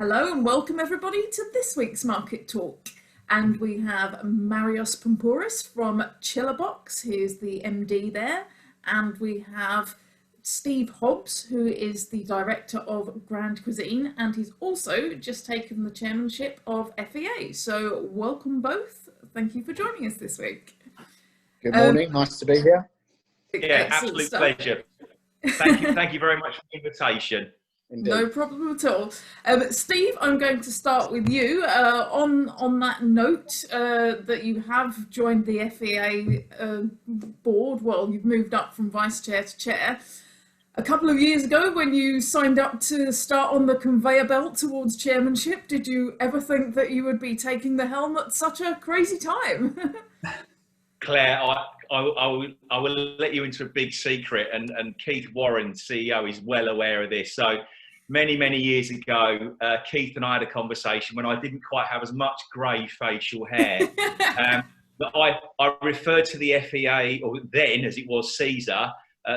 Hello and welcome everybody to this week's Market Talk. And we have Marios Poumpouris from Chillerbox, he's the MD there. And we have Steve Hobbs, who is the director of Grande Cuisine, and he's also just taken the chairmanship of FEA. So welcome both. Thank you for joining us this week. Good morning, nice to be here. Yeah, absolute pleasure. Thank you very much for the invitation. Indeed. No problem at all. Steve, I'm going to start with you. On that note, that you have joined the FEA board, well, you've moved up from vice chair to chair. A couple of years ago, when you signed up to start on the conveyor belt towards chairmanship, did you ever think that you would be taking the helm at such a crazy time? Claire, I will let you into a big secret, and Keith Warren, CEO, is well aware of this. So many years ago, Keith and I had a conversation when I didn't quite have as much grey facial hair. But I referred to the FEA, or then as it was Caesar,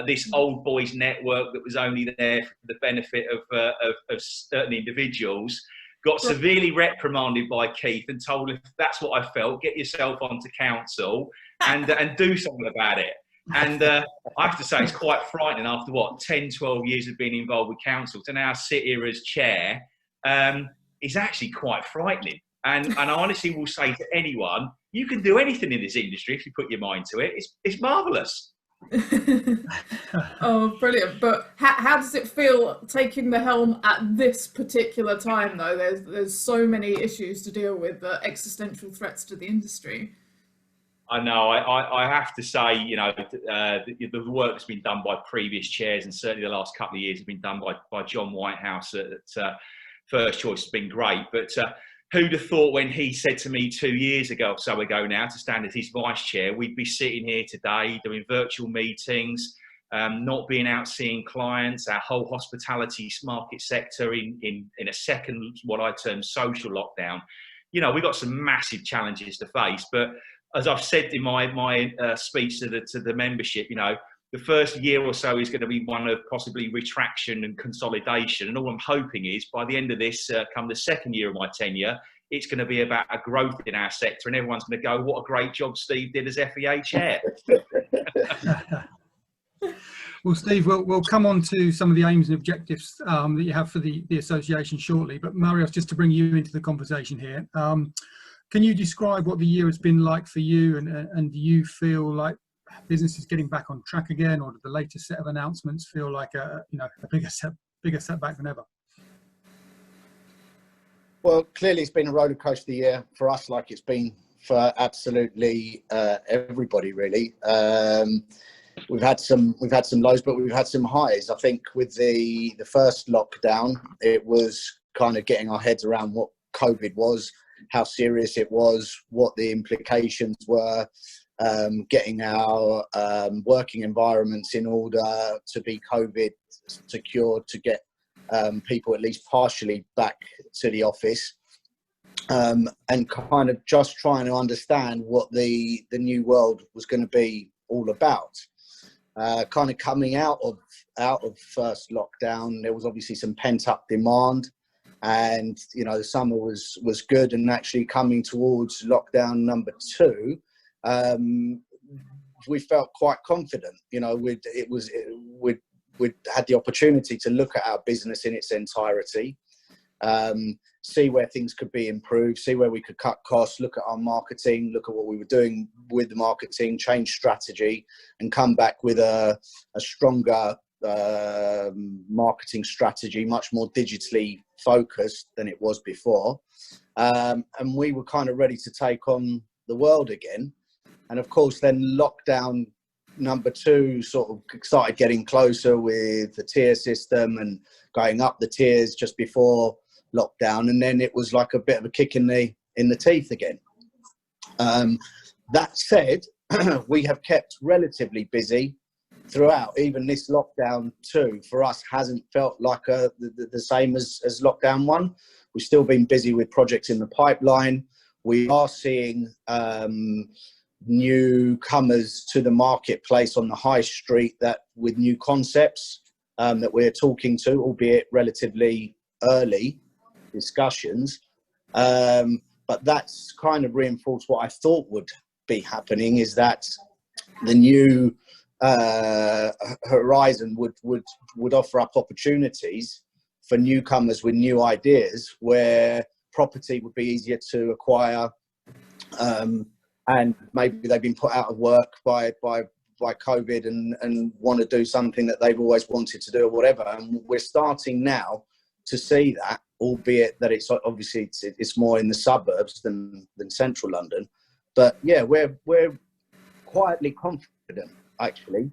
this old boys network that was only there for the benefit of certain individuals. Got severely reprimanded by Keith and told, if that's what I felt, get yourself onto council and do something about it. And I have to say, it's quite frightening after 10, 12 years of being involved with council to now sit here as chair. Is actually quite frightening. And I honestly will say to anyone, you can do anything in this industry if you put your mind to it. It's marvellous. Oh, brilliant. But how does it feel taking the helm at this particular time, though? There's so many issues to deal with, existential threats to the industry. I know. I have to say, the work that's been done by previous chairs, and certainly the last couple of years have been done by John Whitehouse at First Choice, has been great. But who'd have thought when he said to me 2 years ago now to stand as his vice chair, we'd be sitting here today doing virtual meetings, not being out seeing clients, our whole hospitality market sector in a second, what I term social lockdown. We've got some massive challenges to face. But as I've said in my speech to the membership, the first year or so is going to be one of possibly retraction and consolidation. And all I'm hoping is by the end of this, come the second year of my tenure, it's going to be about a growth in our sector, and everyone's going to go, what a great job Steve did as FEA chair. Well, Steve, we'll come on to some of the aims and objectives that you have for the association shortly. But Marios, just to bring you into the conversation here, can you describe what the year has been like for you, and do you feel like business is getting back on track again, or do the latest set of announcements feel like a bigger setback than ever? Well, clearly it's been a roller coaster year for us, like it's been for absolutely everybody, really. We've had some lows, but we've had some highs. I think with the first lockdown, it was kind of getting our heads around what COVID was, how serious it was, what the implications were. Getting our working environments in order to be COVID secure, to get people at least partially back to the office, and kind of just trying to understand what the new world was going to be all about. Kind of coming out of first lockdown, there was obviously some pent up demand, and the summer was good, and actually coming towards lockdown number 2. We felt quite confident. We'd had the opportunity to look at our business in its entirety, see where things could be improved, see where we could cut costs, look at our marketing, look at what we were doing with the marketing, change strategy, and come back with a stronger marketing strategy, much more digitally focused than it was before. And we were kind of ready to take on the world again. And of course, then lockdown number 2 sort of started getting closer with the tier system and going up the tiers just before lockdown. And then it was like a bit of a kick in the teeth again. That said, we have kept relatively busy throughout. Even this lockdown 2 for us hasn't felt like the same as lockdown 1. We've still been busy with projects in the pipeline. We are seeing newcomers to the marketplace on the high street that with new concepts that we're talking to, albeit relatively early. discussions. But that's kind of reinforced what I thought would be happening, is that the new horizon would offer up opportunities for newcomers with new ideas, where property would be easier to acquire, and maybe they've been put out of work by COVID and want to do something that they've always wanted to do or whatever. And we're starting now to see that, albeit that it's obviously it's more in the suburbs than central London. But yeah, we're quietly confident, actually.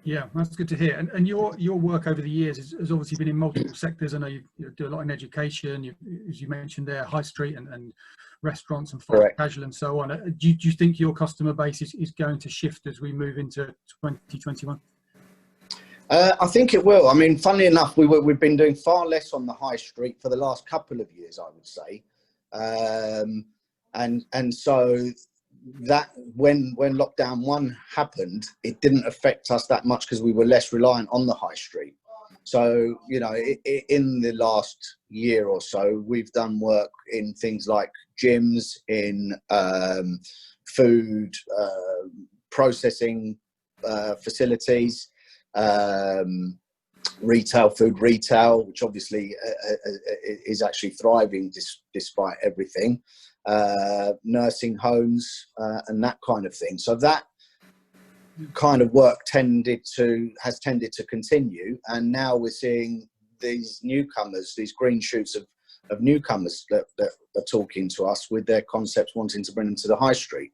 Yeah, that's good to hear. And your work over the years has obviously been in multiple sectors. I know you do a lot in education, as you mentioned there, high street and restaurants and fast casual and so on. Do you think your customer base is going to shift as we move into 2021? I think it will. I mean, funnily enough, we've been doing far less on the high street for the last couple of years, I would say. And so that when lockdown 1 happened, it didn't affect us that much because we were less reliant on the high street. So, you know, in the last year or so, we've done work in things like gyms, in food processing facilities, food retail, which obviously is actually thriving despite everything, nursing homes, and that kind of thing. So that kind of work has tended to continue, and now we're seeing these newcomers, these green shoots of newcomers that are talking to us with their concepts, wanting to bring them to the high street.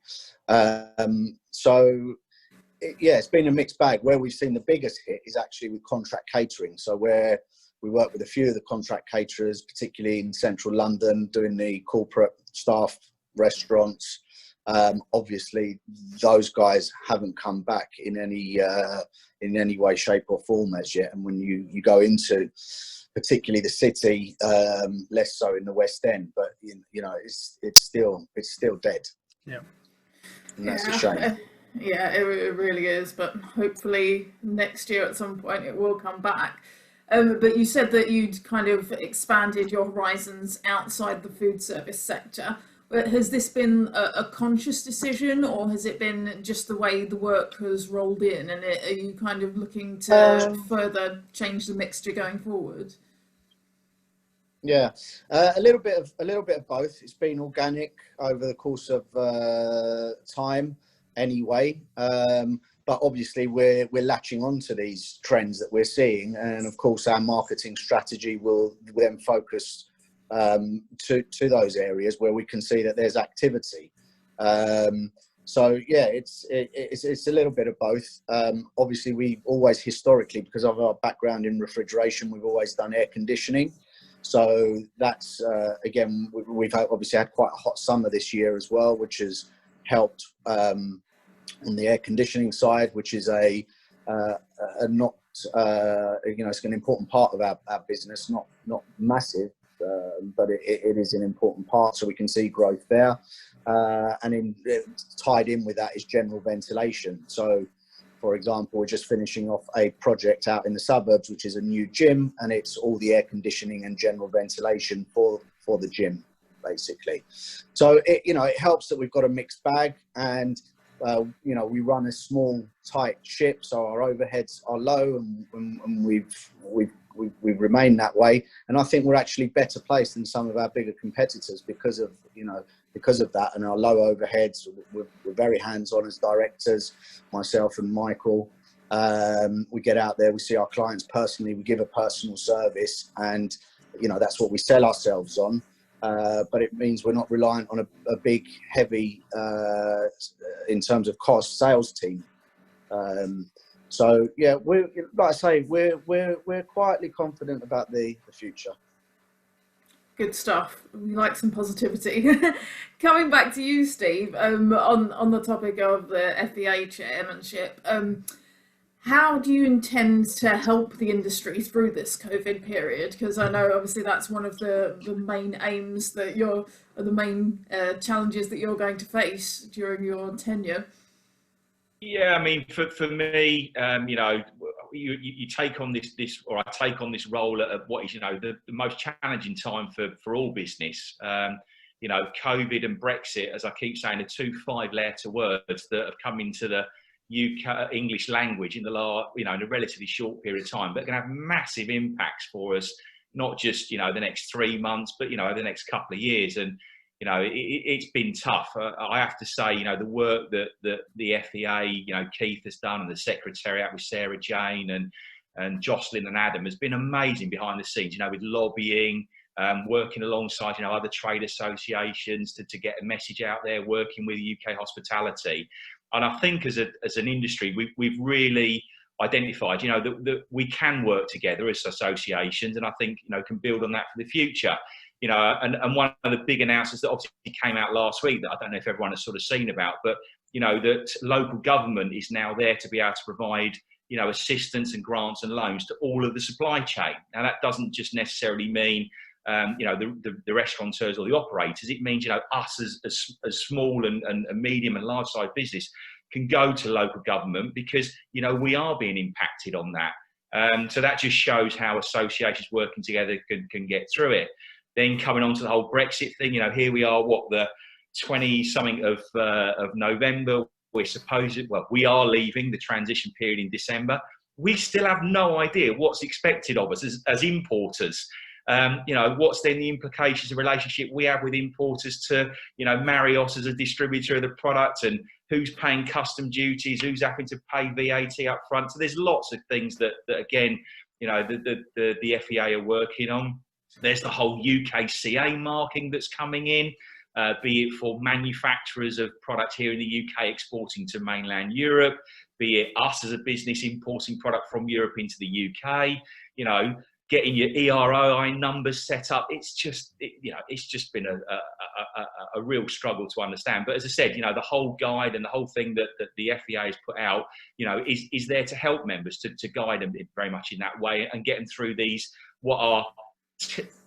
It's been a mixed bag. Where we've seen the biggest hit is actually with contract catering. So where we work with a few of the contract caterers, particularly in central London, doing the corporate staff restaurants. Obviously, those guys haven't come back in any way, shape, or form as yet. And when you go into, particularly the city, less so in the West End, but you know, it's still dead. Yeah, and that's a shame. Yeah, it really is. But hopefully next year at some point it will come back. But you said that you'd kind of expanded your horizons outside the food service sector. But has this been a conscious decision, or has it been just the way the work has rolled in? And are you kind of looking to further change the mixture going forward? Yeah, a little bit of both. It's been organic over the course of time, anyway. But obviously, we're latching onto these trends that we're seeing, and of course, our marketing strategy will then focus to those areas where we can see that there's activity. So yeah, it's a little bit of both. Obviously, we always historically, because of our background in refrigeration, we've always done air conditioning. So that's again, we've obviously had quite a hot summer this year as well, which has helped on the air conditioning side, which is a not it's an important part of our business, not massive. But it is an important part, so we can see growth there. And tied in with that is general ventilation. So, for example, we're just finishing off a project out in the suburbs, which is a new gym, and it's all the air conditioning and general ventilation for the gym, basically. So, it helps that we've got a mixed bag, and we run a small, tight ship, so our overheads are low, and we've remained that way. And I think we're actually better placed than some of our bigger competitors because of that, and our low overheads. We're very hands-on as directors, myself and Michael. We get out there, we see our clients personally, we give a personal service, and that's what we sell ourselves on. But it means we're not reliant on a big, heavy, in terms of cost, sales team. So yeah, we're quietly confident about the future. Good stuff. We like some positivity. Coming back to you, Steve, on the topic of the FEA chairmanship, how do you intend to help the industry through this COVID period? Because I know obviously that's one of the main aims that the main challenges that you're going to face during your tenure. Yeah, I mean, for me, you take on this, or I take on this role at what is, the most challenging time for all business. COVID and Brexit, as I keep saying, are two 5-letter words that have come into the UK English language in in a relatively short period of time, but can have massive impacts for us, not just, the next 3 months, but, over the next couple of years. And, it's been tough. I have to say, the work that the FEA, Keith has done, and the Secretariat with Sarah Jane and Jocelyn and Adam has been amazing behind the scenes, with lobbying, working alongside, other trade associations to get a message out there, working with UK hospitality. And I think as an industry, we've really identified, that we can work together as associations, and I think, can build on that for the future. And one of the big announcements that obviously came out last week that I don't know if everyone has sort of seen about, but, that local government is now there to be able to provide, assistance and grants and loans to all of the supply chain. Now, that doesn't just necessarily mean, the restaurateurs or the operators. It means, us as small and medium and large size business can go to local government because, we are being impacted on that. So that just shows how associations working together can get through it. Then coming on to the whole Brexit thing, here we are, the 20-something of November. We are leaving the transition period in December. We still have no idea what's expected of us as importers. What's then the implications of relationship we have with importers to, marry us as a distributor of the product, and who's paying custom duties, who's having to pay VAT up front. So there's lots of things that again, the FEA are working on. There's the whole UKCA marking that's coming in, be it for manufacturers of product here in the UK exporting to mainland Europe, be it us as a business importing product from Europe into the UK, getting your EROI numbers set up. It's just been a real struggle to understand. But as I said, the whole guide and the whole thing that the FEA has put out, is there to help members, to guide them very much in that way and get them through these, what are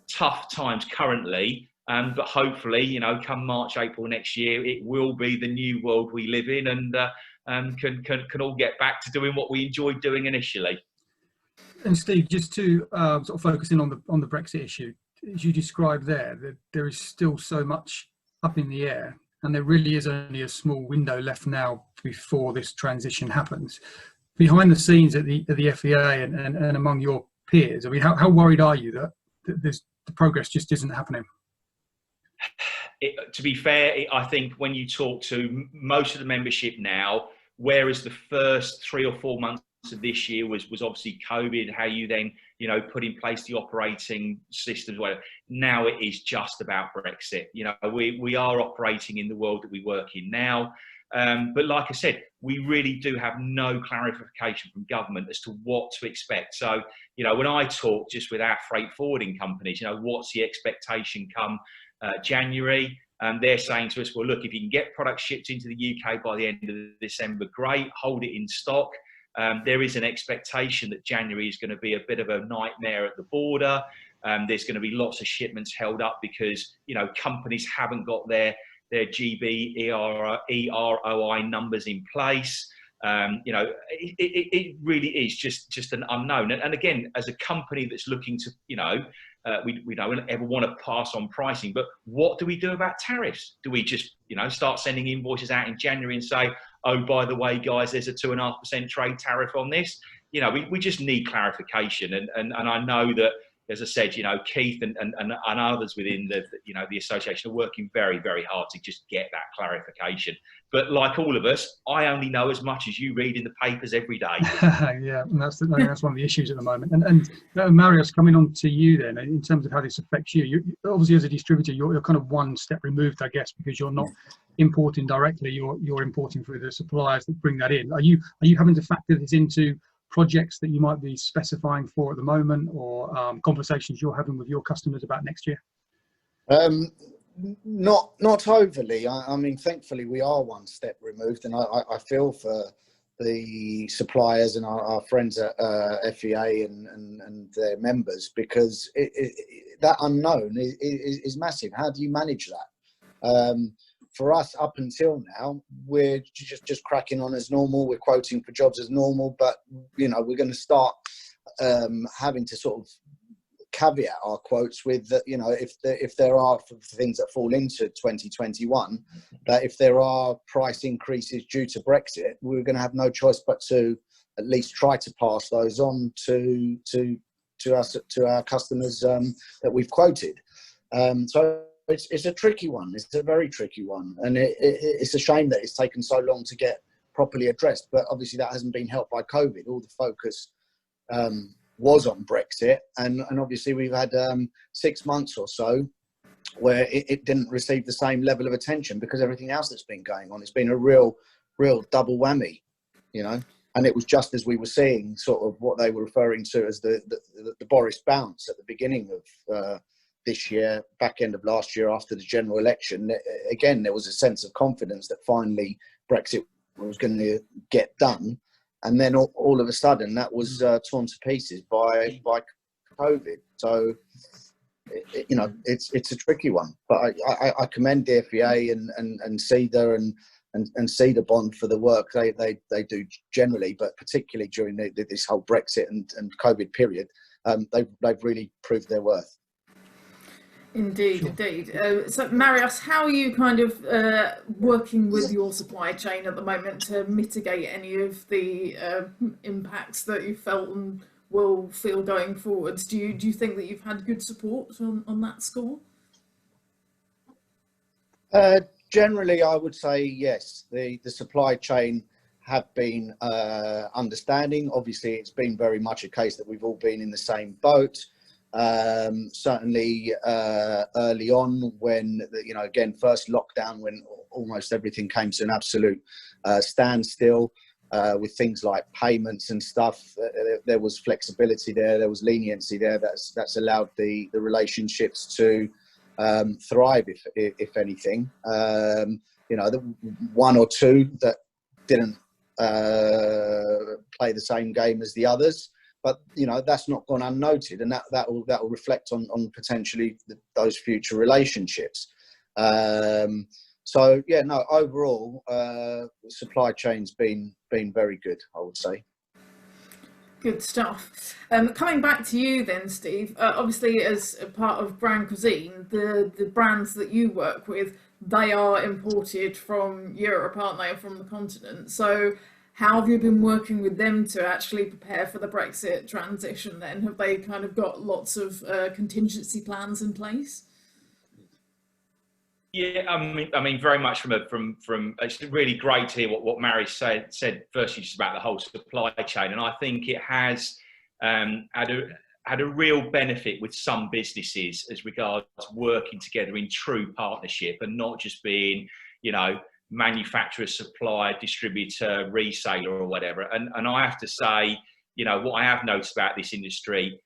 tough times currently, but hopefully, come March, April next year, it will be the new world we live in, and can all get back to doing what we enjoyed doing initially. And Steve, just to sort of focus in on the Brexit issue, as you described there there is still so much up in the air, and there really is only a small window left now before this transition happens. Behind the scenes at the FEA and among your peers, I mean, how worried are you that the progress just isn't happening? To be fair, I think when you talk to most of the membership now, whereas the first 3 or 4 months of this year was obviously COVID, how you then, put in place the operating systems, whatever. Now it is just about Brexit. We are operating in the world that we work in now. But like I said, we really do have no clarification from government as to what to expect. So, when I talk just with our freight forwarding companies, what's the expectation come January? They're saying to us, well, look, if you can get products shipped into the UK by the end of December, great, hold it in stock. There is an expectation that January is going to be a bit of a nightmare at the border. There's going to be lots of shipments held up because, companies haven't got their GB, EROI numbers in place. It really is just an unknown. And again, as a company that's looking to, we don't ever want to pass on pricing, but what do we do about tariffs? Do we just, start sending invoices out in January and say, oh, by the way, guys, there's a 2.5% trade tariff on this? We just need clarification. And I know that, as I said, Keith and others within the association are working very, very hard to just get that clarification. But like all of us, I only know as much as you read in the papers every day. Yeah, and that's one of the issues at the moment. And Marios, coming on to you then, in terms of how this affects you, obviously as a distributor, you're kind of one step removed, I guess, because you're not importing directly, you're importing through the suppliers that bring that in. Are you having to factor this into projects that you might be specifying for at the moment, or conversations you're having with your customers about next year? Not overly. I mean, thankfully we are one step removed, and I feel for the suppliers and our friends at FEA and their members, because that unknown is massive. How do you manage that? for us, up until now, we're just cracking on as normal. We're quoting for jobs as normal, but we're going to start having to sort of caveat our quotes with that. If there are things that fall into 2021, that if there are price increases due to Brexit, we're going to have no choice but to at least try to pass those on to our customers that we've quoted. So it's a tricky one. It's a very tricky one, and it's a shame that it's taken so long to get properly addressed. But obviously that hasn't been helped by COVID. All the focus was on Brexit, and obviously we've had 6 months or so where it didn't receive the same level of attention because everything else that's been going on. It's been a real double whammy, and it was just as we were seeing sort of what they were referring to as the Boris bounce at the beginning of this year, back end of last year after the general election. Again, there was a sense of confidence that finally Brexit was going to get done. And then all of a sudden, that was torn to pieces by COVID. So, it's a tricky one. But I commend the FEA and CEDA and CEDA Bond for the work they do generally, but particularly during this whole Brexit and COVID period, they've really proved their worth. Indeed, sure. Indeed. So, Marius, how are you kind of working with your supply chain at the moment to mitigate any of the impacts that you felt and will feel going forwards? Do you think that you've had good support on that score? Generally, I would say yes. The supply chain have been understanding. Obviously, it's been very much a case that we've all been in the same boat. Certainly early on when, again, first lockdown, when almost everything came to an absolute standstill with things like payments and stuff, there was flexibility there, there was leniency there that's allowed the relationships to thrive, if anything. The one or two that didn't play the same game as the others. But that's not gone unnoted, and that will reflect on potentially those future relationships. So yeah, no. Overall, supply chain's been very good, I would say. Good stuff. Coming back to you then, Steve. Obviously, as a part of Grande Cuisine, the brands that you work with, they are imported from Europe, aren't they, from the continent? So, how have you been working with them to actually prepare for the Brexit transition then? Have they kind of got lots of contingency plans in place? Yeah, I mean, very much from it's really great to hear what Mary said firstly just about the whole supply chain, and I think it has had a real benefit with some businesses as regards working together in true partnership and not just being, manufacturer, supplier, distributor, reseller or whatever. And I have to say, what I have noticed about this industry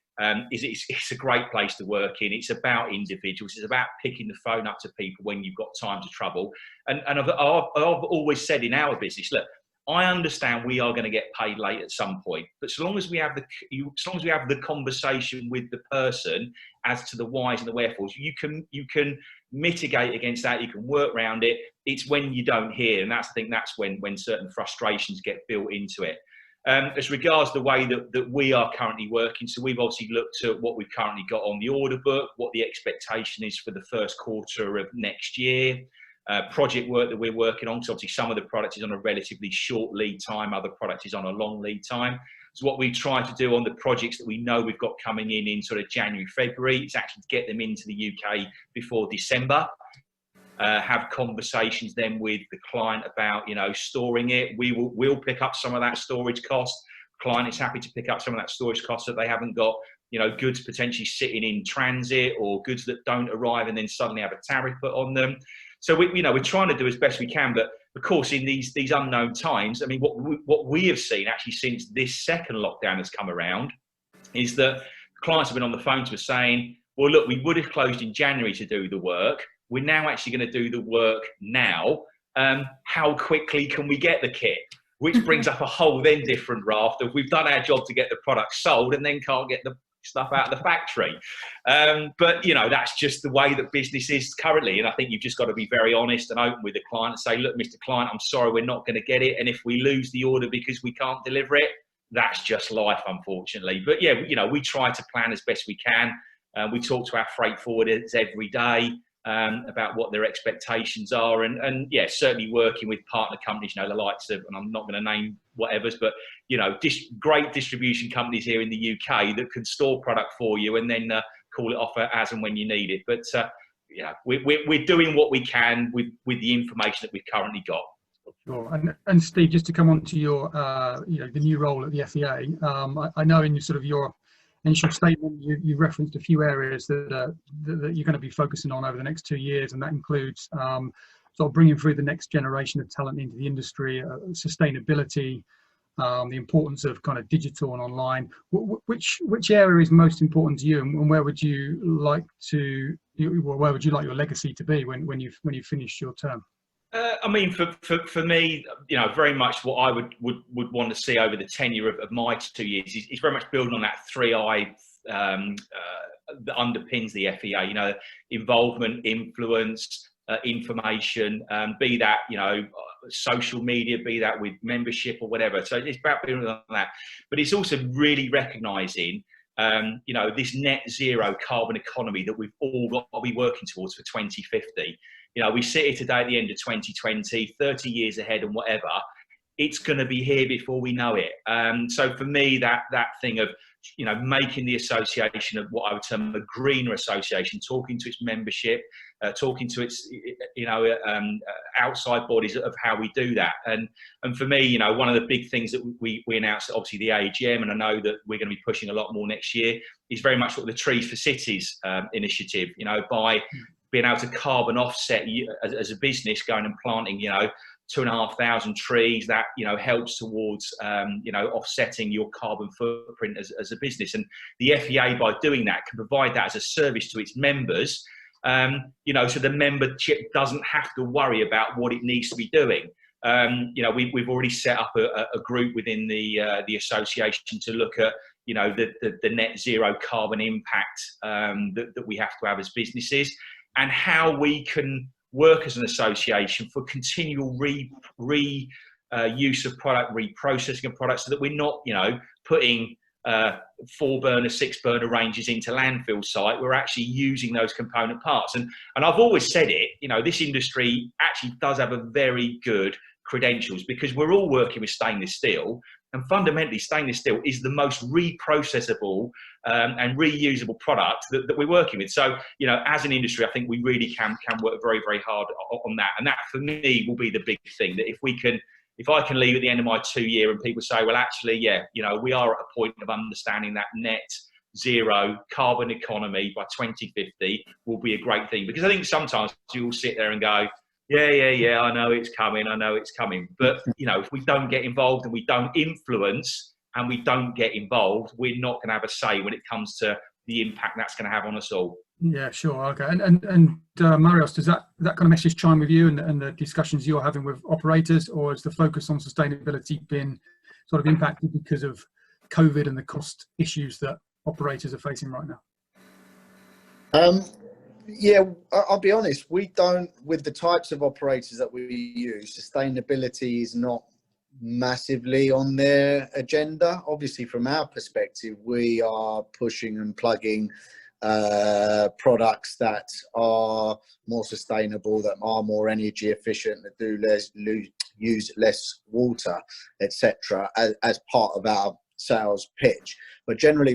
is it's a great place to work in. It's about individuals. It's about picking the phone up to people when you've got times of trouble. And I've always said in our business, look, I understand we are going to get paid late at some point, but so long as we have the conversation with the person as to the whys and the wherefores, you can mitigate against that. You can work around it. It's when you don't hear, and that's when certain frustrations get built into it. As regards the way that we are currently working, so we've obviously looked at what we've currently got on the order book, what the expectation is for the first quarter of next year. Project work that we're working on, so obviously some of the product is on a relatively short lead time, other product is on a long lead time. So what we try to do on the projects that we know we've got coming in sort of January, February, is actually get them into the UK before December. Have conversations then with the client about, storing it. We'll pick up some of that storage cost. Client is happy to pick up some of that storage cost so they haven't got, goods potentially sitting in transit or goods that don't arrive and then suddenly have a tariff put on them. So we're trying to do as best we can, but of course in these unknown times, I mean, what we have seen actually since this second lockdown has come around is that clients have been on the phone to us saying, well, look, we would have closed in January to do the work. We're now actually going to do the work now. How quickly can we get the kit? Which brings up a whole then different raft of we've done our job to get the product sold and then can't get the stuff out of the factory. But, you know, that's just the way that business is currently. And I think you've just got to be very honest and open with the client and say, look, Mr. Client, I'm sorry, we're not going to get it. And if we lose the order because we can't deliver it, that's just life, unfortunately. But yeah, you know, we try to plan as best we can. We talk to our freight forwarders every day about what their expectations are, and yeah, certainly working with partner companies, you know, the likes of, and I'm not going to name whatever's, but you know, great distribution companies here in the UK that can store product for you and then call it off as and when you need it. But yeah, we're doing what we can with the information that we've currently got. Sure. And Steve, just to come on to your, you know, the new role at the FEA, I know in sort of your initial statement, you referenced a few areas that you're going to be focusing on over the next 2 years, and that includes sort of bringing through the next generation of talent into the industry, sustainability, the importance of kind of digital and online. Which area is most important to you, and where would you like your legacy to be when you finish your term? I mean, for me, you know, very much what I would want to see over the tenure of my 2 years is very much building on that 3I that underpins the FEA. You know, involvement, influence, information, be that, you know, social media, be that with membership or whatever. So it's about building on that. But it's also really recognising, you know, this net zero carbon economy that we've all got to be working towards for 2050. You know, we sit here today at the end of 2020, 30 years ahead and whatever, it's going to be here before we know it. So for me, that thing of, you know, making the association of what I would term a greener association, talking to its membership, talking to its, you know, outside bodies of how we do that. And for me, you know, one of the big things that we announced, obviously the AGM, and I know that we're going to be pushing a lot more next year, is very much what the Trees for Cities initiative, you know, by being able to carbon offset as a business, going and planting, you know, 2,500 trees, that, you know, helps towards, you know, offsetting your carbon footprint as a business. And the FEA, by doing that, can provide that as a service to its members, you know, so the membership doesn't have to worry about what it needs to be doing. You know, we've already set up a group within the association to look at, you know, the net zero carbon impact that we have to have as businesses, and how we can work as an association for continual use of product, reprocessing of products, so that we're not, you know, putting 4-burner, 6-burner ranges into landfill site. We're actually using those component parts. And I've always said it, you know, this industry actually does have a very good credentials, because we're all working with stainless steel, and fundamentally stainless steel is the most reprocessable and reusable product that we're working with. So, you know, as an industry, I think we really can work very, very hard on that. And that for me will be the big thing, that if I can leave at the end of my 2 year and people say, well, actually, yeah, you know, we are at a point of understanding that net zero carbon economy by 2050 will be a great thing. Because I think sometimes you'll sit there and go, yeah, I know it's coming. But, you know, if we don't get involved and we don't influence and we don't get involved, we're not going to have a say when it comes to the impact that's going to have on us all. Yeah, sure. Okay. And Marios, does that kind of message chime with you and the discussions you're having with operators, or has the focus on sustainability been sort of impacted because of COVID and the cost issues that operators are facing right now? Yeah, I'll be honest, we don't, with the types of operators that we use, sustainability is not massively on their agenda. Obviously, from our perspective, we are pushing and plugging products that are more sustainable, that are more energy efficient, that do use less water, etc., as part of our sales pitch. But generally,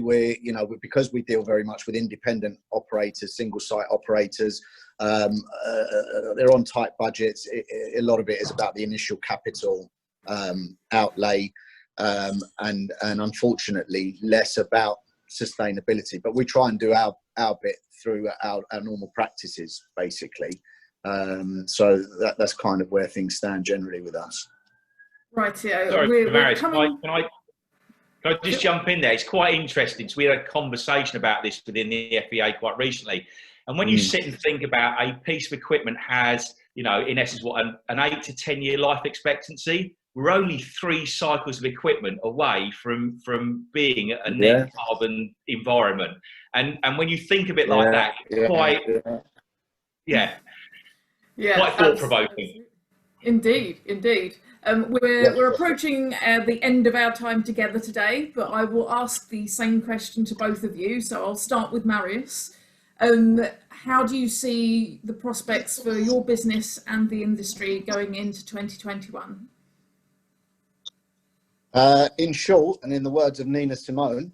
because we deal very much with independent operators, single site operators, they're on tight budgets. A lot of it is about the initial capital outlay, and unfortunately less about sustainability. But we try and do our bit through our normal practices, basically. So that's kind of where things stand generally with us. Right, yeah. Sorry, Marius, can I just jump in there? It's quite interesting. So we had a conversation about this within the FEA quite recently. And when you sit and think about a piece of equipment has, you know, in essence, what, an 8 to 10 year life expectancy. we're only 3 cycles of equipment away from being a net carbon environment. And when you think of it like that, quite quite thought-provoking. Indeed. We're approaching the end of our time together today, but I will ask the same question to both of you. So I'll start with Marius. How do you see the prospects for your business and the industry going into 2021? In short, and in the words of Nina Simone,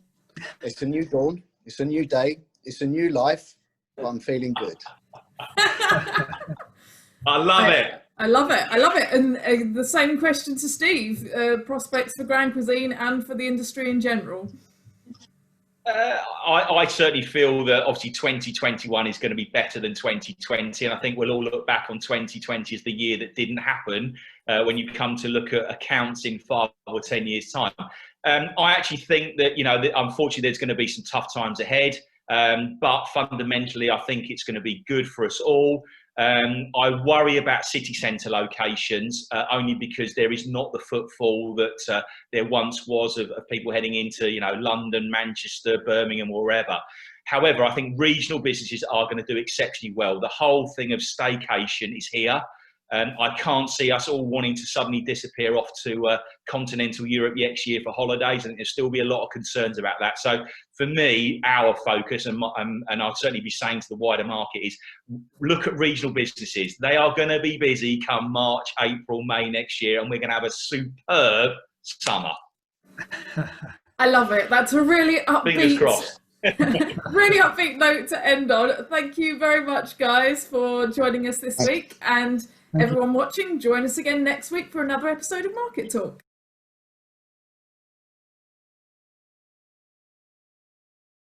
it's a new dawn, it's a new day, it's a new life, but I'm feeling good. I love it. I love it. And the same question to Steve, prospects for Grande Cuisine and for the industry in general. I certainly feel that obviously 2021 is going to be better than 2020, and I think we'll all look back on 2020 as the year that didn't happen when you come to look at accounts in 5 or 10 years' time. I actually think that, that unfortunately there's going to be some tough times ahead, but fundamentally I think it's going to be good for us all. I worry about city centre locations only because there is not the footfall that there once was of people heading into, London, Manchester, Birmingham, or wherever. However, I think regional businesses are going to do exceptionally well. The whole thing of staycation is here. I can't see us all wanting to suddenly disappear off to continental Europe next year for holidays. I think there'll still be a lot of concerns about that. So for me, our focus, and I'll certainly be saying to the wider market, is look at regional businesses. They are going to be busy come March, April, May next year, and we're going to have a superb summer. I love it. That's a really upbeat, fingers crossed. really upbeat note to end on. Thank you very much, guys, for joining us this week. And everyone watching, join us again next week for another episode of Market Talk.